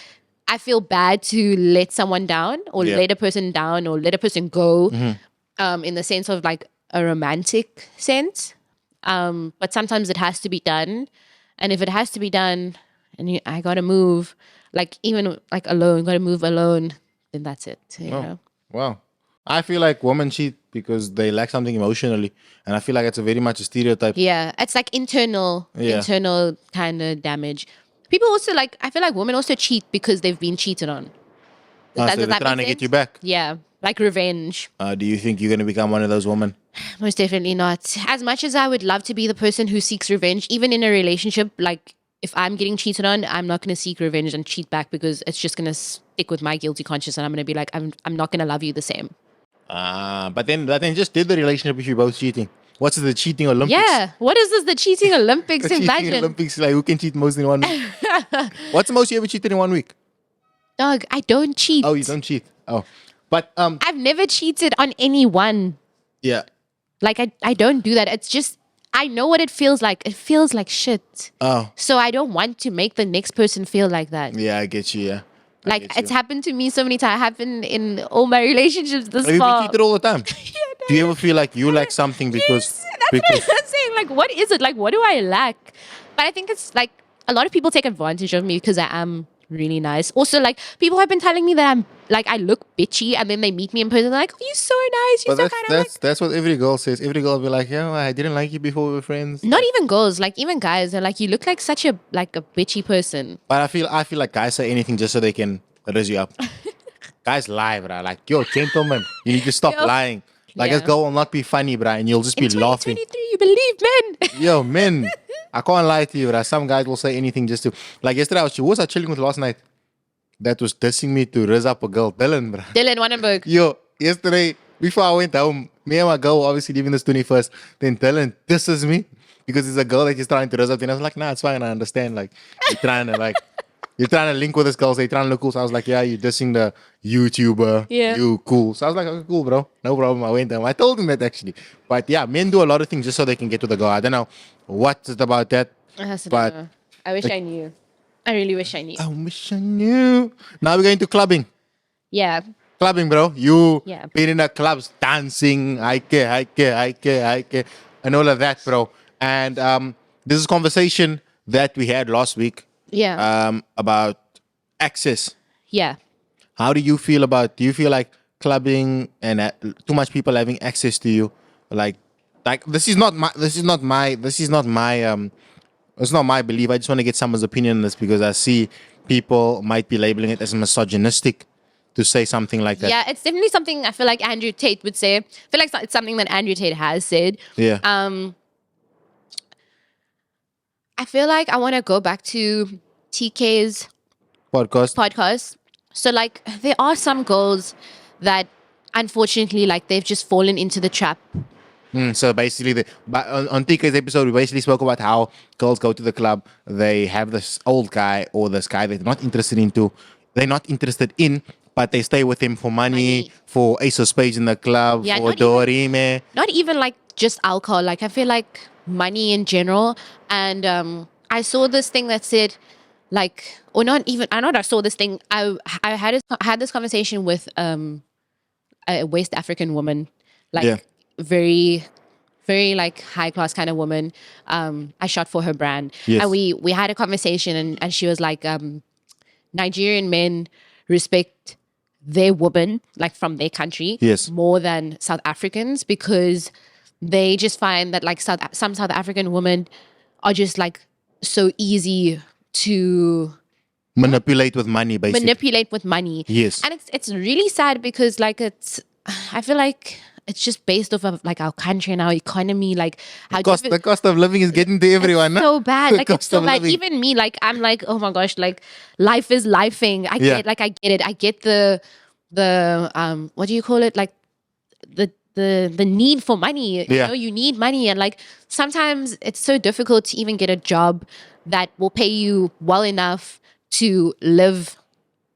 I feel bad to let someone down or Yeah. let a person down or let a person go Mm-hmm. in the sense of like a romantic sense. But sometimes it has to be done. And if it has to be done and I got to move, like even like alone, got to move alone, then that's it. You know? Wow. I feel like women cheat because they lack something emotionally. And I feel like it's a very much a stereotype. Yeah, it's like internal kind of damage. People also like, I feel like women also cheat because they've been cheated on. So Does they're that trying to make get you sense? back. Yeah, like revenge. Do you think you're going to become one of those women? Most definitely not. As much as I would love to be the person who seeks revenge, even in a relationship, like if I'm getting cheated on, I'm not going to seek revenge and cheat back because it's just going to stick with my guilty conscience, and I'm going to be like, I'm not going to love you the same. But then just did the relationship if you're both cheating. What's the cheating Olympics? Yeah, what is this? The cheating Olympics? The cheating Imagine, Olympics, like who can cheat most in 1 week? What's the most you ever cheated in 1 week? dog. I don't cheat. Oh, you don't cheat. Oh, but I've never cheated on anyone. yeah. Like I don't do that. It's just I know what it feels like. It feels like shit. Oh, So I don't want to make the next person feel like that. yeah, I get you. Yeah. I Like get you. it's happened to me so many times. It happened in all my relationships this Have you been far. cheated all the time? Do you ever feel like you lack something because Yes, that's what I'm saying. Like, what is it? Like, what do I lack? But I think it's like a lot of people take advantage of me because I am really nice. Also, like people have been telling me that I'm like I look bitchy, and then they meet me in person. They're like, "Oh, you're so nice. You're But so kind." I'm like, that's what every girl says. Every girl will be like, "Yeah, I didn't like you before we were friends." not even girls, like even guys. They're like, "You look like such a bitchy person." But I feel like guys say anything just so they can raise you up. Guys lie, bro. Like, yo, gentlemen, you need to stop Yo. lying. Like, Yeah. this girl will not be funny, bro, and you'll just be In laughing. 2023, you believe men? Yo, men, I can't lie to you, bro. Some guys will say anything just to. Like, yesterday, who was I chilling with last night? That was dissing me to raise up a girl. Dylan, bro. Dylan Wannenberg. Yo, yesterday, before I went home, me and my girl were obviously leaving this 21st. Then Dylan disses me because it's a girl that he's trying to raise up. And I was like, nah, it's fine. I understand. Like, you're trying to link with this girl. So you're trying to look cool. So I was like, yeah, you're dissing the YouTuber. Yeah. You cool. So I was like, okay, cool, bro. No problem. I went home. I told him that actually. But yeah, men do a lot of things just so they can get to the girl. I don't know what's it about that. But I wish I knew. I really wish I knew. I wish I knew. Now we're going to clubbing. Yeah. Clubbing, bro. You Yeah. been in the clubs dancing, hike, and all of that, bro. And this is a conversation that we had last week Yeah. about access. Yeah. How do you feel about? Do you feel like clubbing and too much people having access to you? Like this is not my it's not my belief. I just want to get someone's opinion on this because I see people might be labeling it as misogynistic to say something like that. Yeah, it's definitely something I feel like Andrew Tate would say. I feel like it's something that Andrew Tate has said. Yeah. I feel like I want to go back to TK's Podcast. podcast. So like there are some girls that unfortunately like they've just fallen into the trap. So basically, on TK's episode, we basically spoke about how girls go to the club, they have this old guy or this guy they're not interested in, but they stay with him for money. For ace of spades in the club, Yeah, for dorime. Not even like just alcohol. Like I feel like money in general. And I saw this thing that said like, or not even, I know I saw this thing. I had this conversation with a West African woman, like very, very like high class kind of woman. I shot for her brand, and we had a conversation, and she was like, Nigerian men respect their woman like from their country more than South Africans, because they just find that like some South African women are just like so easy to manipulate with money, basically. Yes. And it's really sad because like I feel like it's just based off of like our country and our economy, like how the cost of living is getting to everyone. It's so bad. Like it's so bad. Even me, like I'm like, oh my gosh, like life is lifing. I get it. I get the what do you call it? Like the need for money. You know, you need money, and like sometimes it's so difficult to even get a job that will pay you well enough to live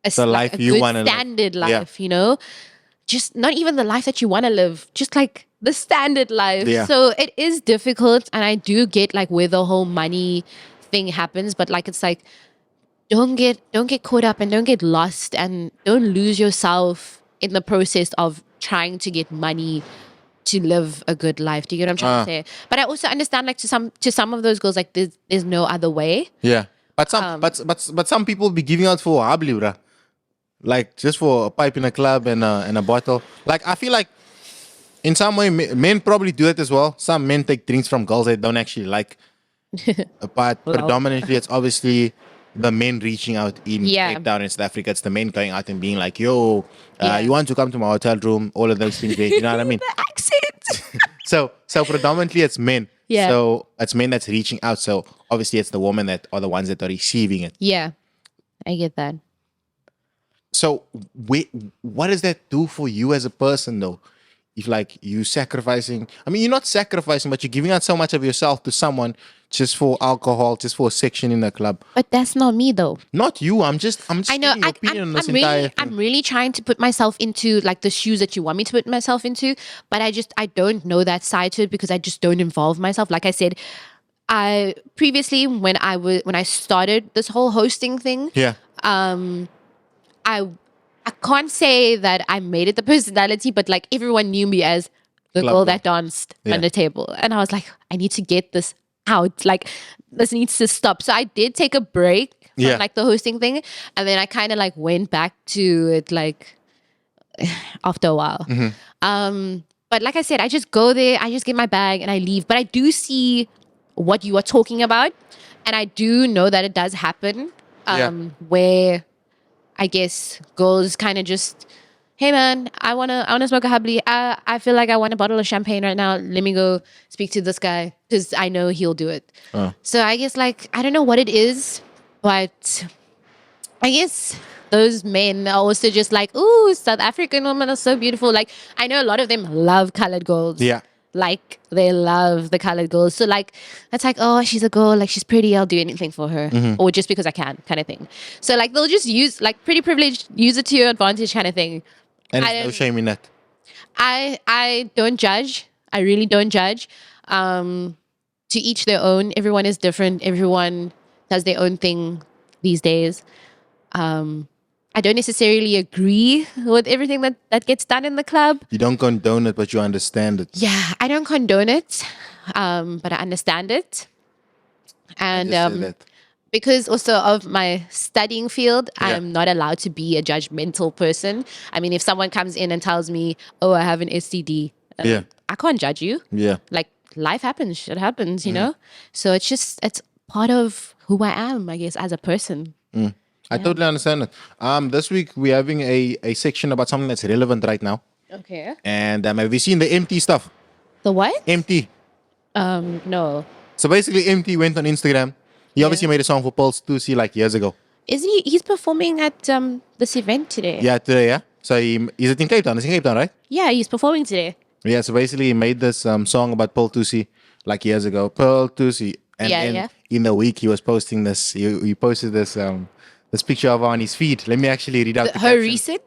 the life you want to live. Standard life, you know? Just not even the life that you want to live, just like the standard life. Yeah. So it is difficult, and I do get like where the whole money thing happens, but like it's like don't get caught up and don't get lost and don't lose yourself in the process of trying to get money to live a good life. Do you get what I'm trying to say? But I also understand like to some of those girls like there's no other way. Yeah. But some people be giving out for habli, bruh. Like just for a pipe in a club and a bottle. Like I feel like in some way men probably do it as well. Some men take drinks from girls they don't actually like. But predominantly it's obviously the men reaching out in Cape Town in South Africa. It's the men going out and being like, yo, you want to come to my hotel room? All of those things. You know what I mean? The accent. So predominantly it's men. Yeah. So it's men that's reaching out. So obviously it's the women that are the ones that are receiving it. Yeah. I get that. So what does that do for you as a person though? If like you sacrificing, I mean, you're not sacrificing, but you're giving out so much of yourself to someone just for alcohol, just for a section in a club. But that's not me though. Not you. I'm just I know. getting your opinion on this entire thing. I'm really trying to put myself into like the shoes that you want me to put myself into, but I don't know that side to it because I just don't involve myself. Like I said, I previously when I started this whole hosting thing, I can't say that I made it the personality, but like everyone knew me as the girl that danced on the table. And I was like, I need to get this out. Like this needs to stop. So I did take a break from like the hosting thing. And then I kind of like went back to it like after a while. But like I said, I just go there, I just get my bag and I leave. But I do see what you are talking about. And I do know that it does happen where I guess girls kind of just, hey man, I wanna smoke a habli. I feel like I want a bottle of champagne right now. Let me go speak to this guy because I know he'll do it. So I guess like I don't know what it is, but I guess those men are also just like, ooh, South African women are so beautiful. Like I know a lot of them love colored girls. Yeah. Like they love the colored girls. So like it's like, oh, she's a girl, like she's pretty, I'll do anything for her. Or just because I can kind of thing. So like they'll just use like pretty privileged, use it to your advantage kind of thing. And there's no shame in that. I don't judge. I really don't judge. To each their own. Everyone is different. Everyone does their own thing these days. I don't necessarily agree with everything that gets done in the club. You don't condone it, but you understand it. Yeah, I don't condone it, but I understand it. And because also of my studying field, I'm not allowed to be a judgmental person. I mean, if someone comes in and tells me, oh, I have an STD, I can't judge you. Yeah. Like life happens, shit happens, you know? So it's part of who I am, I guess, as a person. I totally understand it. This week we're having a section about something that's relevant right now. Okay. And have you seen the empty stuff? The what? Empty. No. So basically, empty went on Instagram. He obviously made a song for Pulse 2C like years ago. Isn't he? He's performing at this event today. Yeah, today, yeah. So he's in Cape Town. He's in Cape Town, right? Yeah, he's performing today. Yeah, so basically he made this song about Pearl 2C like years ago. Pearl 2C. And in the week he was posting this, he posted this this picture of her on his feed. Let me actually read out the Her caption. recent.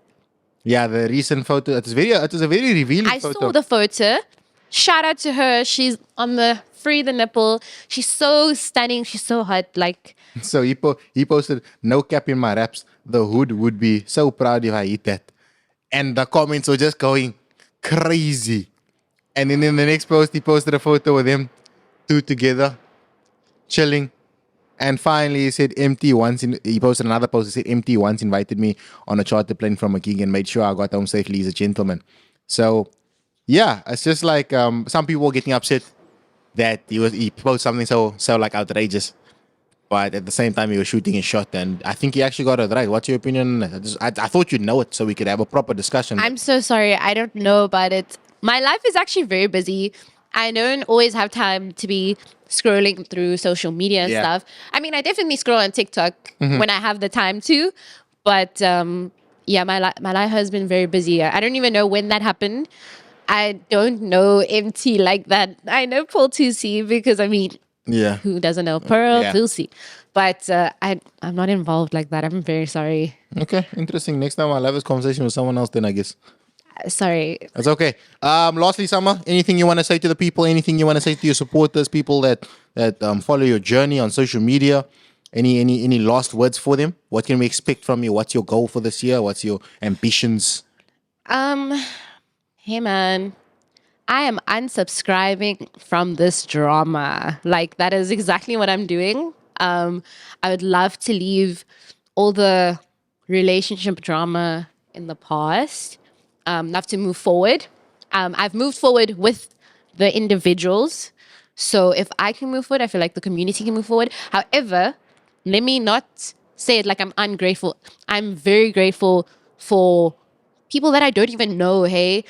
Yeah, the recent photo. It was a very revealing I photo. saw the photo. Shout out to her. She's on the free the nipple. She's so stunning. She's so hot. Like, So he posted, "No cap in my raps. The hood would be so proud if I eat that." And the comments were just going crazy. And then in the next post, he posted a photo with them two together, chilling. And finally, he said, he posted another post. He said, "MT once invited me on a charter plane from a gig and made sure I got home safely. He's a gentleman." So, yeah, it's just like some people were getting upset that he posted something so like outrageous. But at the same time, he was shooting his shot, and I think he actually got it right. What's your opinion on that? I thought you'd know it, so we could have a proper discussion. I'm so sorry. I don't know about it. My life is actually very busy. I don't always have time to be scrolling through social media and stuff. I mean, I definitely scroll on TikTok when I have the time to, but yeah, my life has been very busy. I don't even know when that happened. I don't know MT like that. I know Paul 2C because I mean, Yeah. who doesn't know Pearl Yeah. 2C? But I'm not involved like that. I'm very sorry. Okay, interesting. Next time I'll have this conversation with someone else then, I guess. Sorry. That's okay. Lastly, Summer, anything you want to say to the people? Anything you want to say to your supporters, people that follow your journey on social media? Any last words for them? What can we expect from you? What's your goal for this year? What's your ambitions? Hey man, I am unsubscribing from this drama. Like that is exactly what I'm doing. I would love to leave all the relationship drama in the past. Love to move forward. I've moved forward with the individuals. So if I can move forward, I feel like the community can move forward. However, let me not say it like I'm ungrateful. I'm very grateful for people that I don't even know. Hey,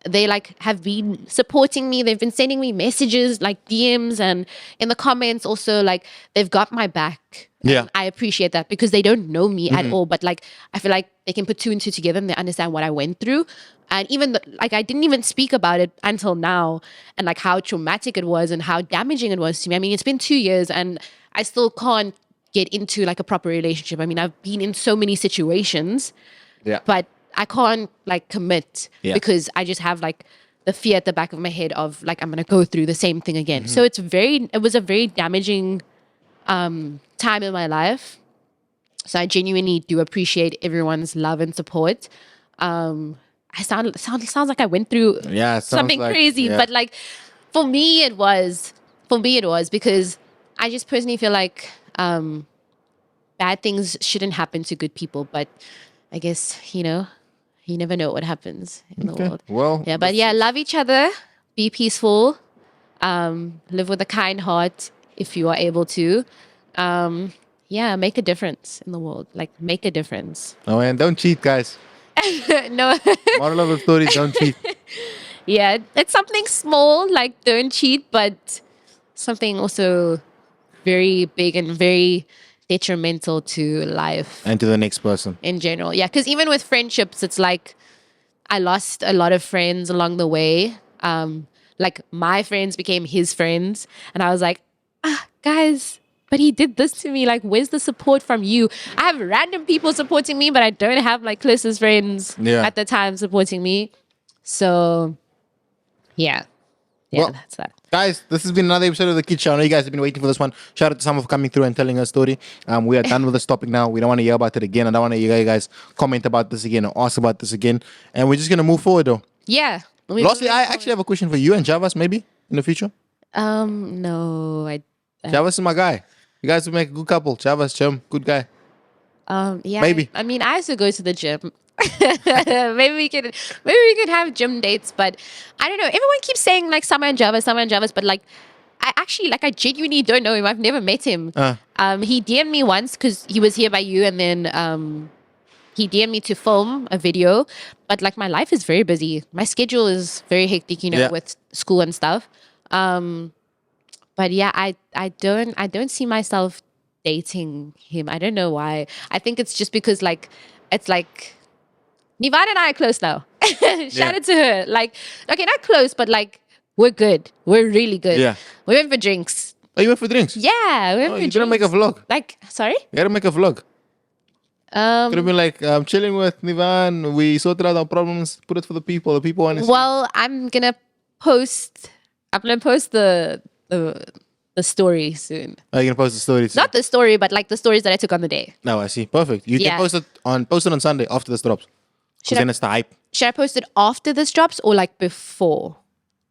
they like have been supporting me. They've been sending me messages like DMs and in the comments also like they've got my back. Yeah. And I appreciate that because they don't know me at all. But like I feel like they can put two and two together and they understand what I went through. And even like I didn't even speak about it until now and like how traumatic it was and how damaging it was to me. I mean, it's been 2 years and I still can't get into like a proper relationship. I mean, I've been in so many situations, Yeah. but I can't like commit Yeah. because I just have like the fear at the back of my head of like I'm gonna go through the same thing again. So it was a very damaging time in my life. So I genuinely do appreciate everyone's love and support. I sounds like I went through Yeah, it sounds something like- crazy, yeah. but like for me it was because I just personally feel like bad things shouldn't happen to good people, but I guess you never know what happens in the world. Well, Yeah, but yeah, love each other, be peaceful, live with a kind heart if you are able to. Yeah, make a difference in the world. Like make a difference. oh, and don't cheat, guys. No. Moral of the story: don't cheat. Yeah, it's something small, like don't cheat, but something also very big and very detrimental to life And to the next person. in general. Yeah, because even with friendships, it's like I lost a lot of friends along the way. Like my friends became his friends, and I was like, guys, but he did this to me. Like, where's the support from you? I have random people supporting me, but I don't have my closest friends Yeah. at the time supporting me. So, yeah, Well, that's that. Guys, this has been another episode of The Kid Show. I know you guys have been waiting for this one. Shout out to Summer for coming through and telling her story. We are done with this topic now. We don't want to hear about it again. I don't want to hear you guys comment about this again or ask about this again. And we're just going to move forward, though. Yeah. Lastly, I actually have a question for you and Javas, maybe, in the future. No, Javas is my guy. You guys would make a good couple. Javas, Chum, good guy. yeah. Maybe. I mean, I also go to the gym. maybe we could have gym dates, but I don't know. Everyone keeps saying like Summer and Javas, but like I actually, like, I genuinely don't know him. I've never met him. Uh. He DM'd me once because he was here by you, and then he DM'd me to film a video. But like, my life is very busy. My schedule is very hectic, Yeah. with school and stuff. But yeah, I don't see myself dating him. I don't know why. I think it's just because it's like Nivan and I are close now. Shout out to her. Like, okay, not close, but like, we're good. We're really good. Yeah. We went for drinks. Oh, you went for drinks? Yeah, we went Oh, for you drinks. gotta make a vlog. Like, sorry? You gotta make a vlog. Could have been like, I'm chilling with Nivan. We sorted out our problems. Put it for the people. The people want to see. Well, I'm gonna post the story soon. Are you gonna post the story too? Not the story, but like the stories that I took on the day. No, I see. Perfect. You Yeah. can post it on Sunday after this drops. Should Because I- then it's the hype. Should I post it after this drops or like before?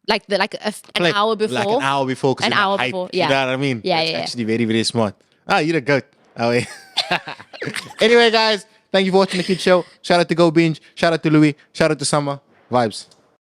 Like an hour before? Like an hour before. 'Cause An then the hour hype, before, You yeah. know what I mean? Yeah, That's yeah, yeah. actually very, very smart. You're the goat. Oh, yeah. Anyway, guys, thank you for watching the Kid Show. Shout out to Go Binge. Shout out to Louis. Shout out to Summer. Vibes.